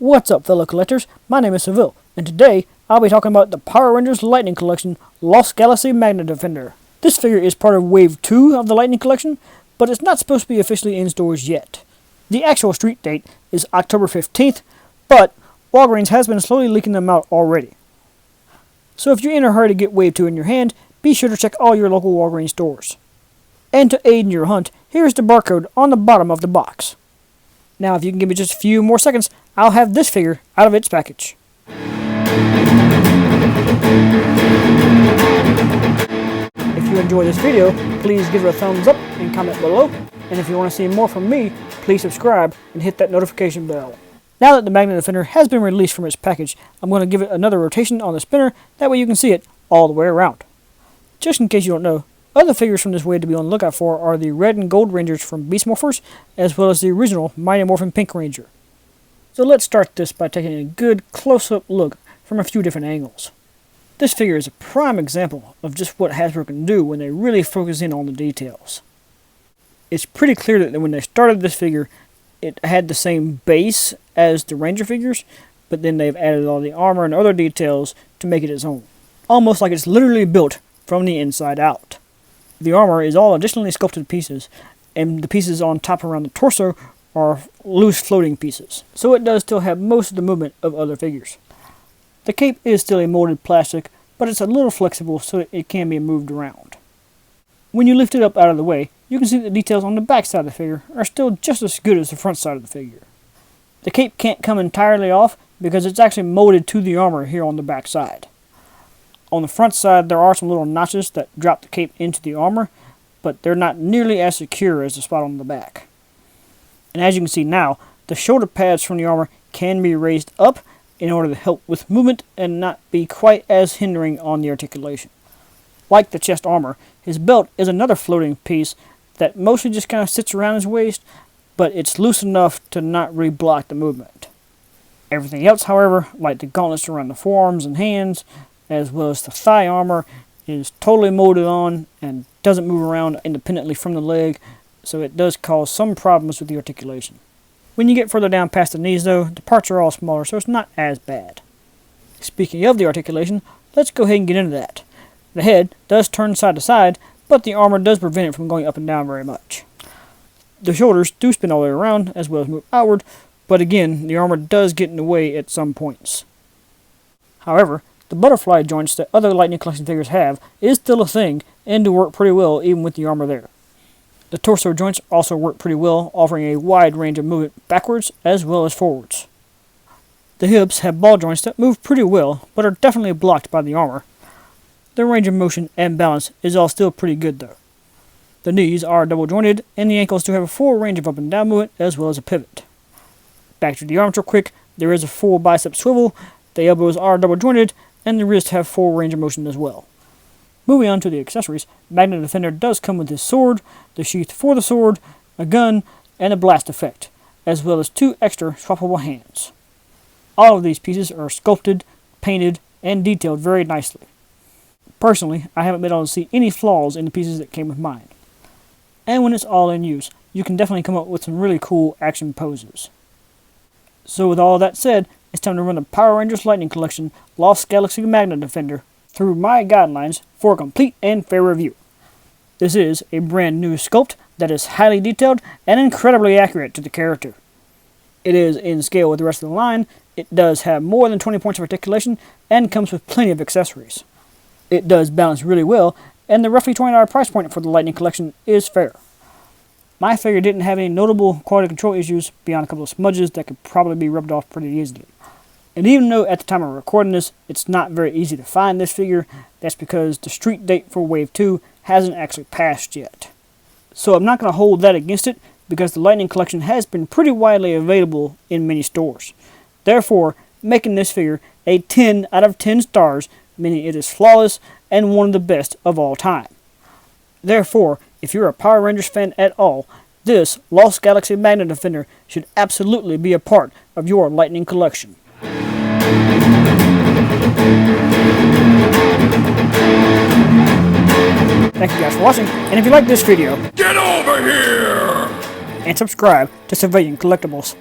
What's up, fellow collectors? My name is Seville, and today I'll be talking about the Power Rangers Lightning Collection Lost Galaxy Magna Defender. This figure is part of Wave 2 of the Lightning Collection, but it's not supposed to be officially in stores yet. The actual street date is October 15th, but Walgreens has been slowly leaking them out already. So if you're in a hurry to get Wave 2 in your hand, be sure to check all your local Walgreens stores. And to aid in your hunt, here's the barcode on the bottom of the box. Now if you can give me just a few more seconds, I'll have this figure out of its package. If you enjoyed this video, please give it a thumbs up and comment below. And if you want to see more from me, please subscribe and hit that notification bell. Now that the Magna Defender has been released from its package, I'm going to give it another rotation on the spinner, that way you can see it all the way around. Just in case you don't know, other figures from this wave to be on the lookout for are the red and gold Rangers from Beast Morphers, as well as the original Mighty Morphin Pink Ranger. So let's start this by taking a good close-up look from a few different angles. This figure is a prime example of just what Hasbro can do when they really focus in on the details. It's pretty clear that when they started this figure, it had the same base as the Ranger figures, but then they've added all the armor and other details to make it its own. Almost like it's literally built from the inside out. The armor is all additionally sculpted pieces, and the pieces on top around the torso are loose floating pieces, so it does still have most of the movement of other figures. The cape is still a molded plastic, but it's a little flexible so that it can be moved around. When you lift it up out of the way, you can see that the details on the back side of the figure are still just as good as the front side of the figure. The cape can't come entirely off because it's actually molded to the armor here on the back side. On the front side there are some little notches that drop the cape into the armor, but they're not nearly as secure as the spot on the back. And as you can see now, the shoulder pads from the armor can be raised up in order to help with movement and not be quite as hindering on the articulation. Like the chest armor, his belt is another floating piece that mostly just kind of sits around his waist, but it's loose enough to not really block the movement. Everything else, however, like the gauntlets around the forearms and hands, as well as the thigh armor, is totally molded on and doesn't move around independently from the leg, so it does cause some problems with the articulation. When you get further down past the knees though, the parts are all smaller, so it's not as bad. Speaking of the articulation, let's go ahead and get into that. The head does turn side to side, but the armor does prevent it from going up and down very much. The shoulders do spin all the way around, as well as move outward, but again, the armor does get in the way at some points. However, the butterfly joints that other Lightning Collection figures have is still a thing, and do work pretty well even with the armor there. The torso joints also work pretty well, offering a wide range of movement backwards as well as forwards. The hips have ball joints that move pretty well, but are definitely blocked by the armor. The range of motion and balance is all still pretty good though. The knees are double jointed, and the ankles do have a full range of up and down movement as well as a pivot. Back to the arms real quick, there is a full bicep swivel, the elbows are double jointed, and the wrists have full range of motion as well. Moving on to the accessories, Magna Defender does come with his sword, the sheath for the sword, a gun, and a blast effect, as well as 2 extra swappable hands. All of these pieces are sculpted, painted, and detailed very nicely. Personally, I haven't been able to see any flaws in the pieces that came with mine. And when it's all in use, you can definitely come up with some really cool action poses. So with all that said, it's time to run the Power Rangers Lightning Collection Lost Galaxy Magna Defender through my guidelines for a complete and fair review. This is a brand new sculpt that is highly detailed and incredibly accurate to the character. It is in scale with the rest of the line, it does have more than 20 points of articulation, and comes with plenty of accessories. It does balance really well, and the roughly $20 price point for the Lightning Collection is fair. My figure didn't have any notable quality control issues beyond a couple of smudges that could probably be rubbed off pretty easily. And even though at the time of recording this, it's not very easy to find this figure, that's because the street date for Wave 2 hasn't actually passed yet. So I'm not going to hold that against it, because the Lightning Collection has been pretty widely available in many stores. Therefore, making this figure a 10 out of 10 stars, meaning it is flawless and one of the best of all time. Therefore, if you're a Power Rangers fan at all, this Lost Galaxy Magna Defender should absolutely be a part of your Lightning Collection. Thank you guys for watching, and if you like this video, get over here! And subscribe to Civilian Collectibles.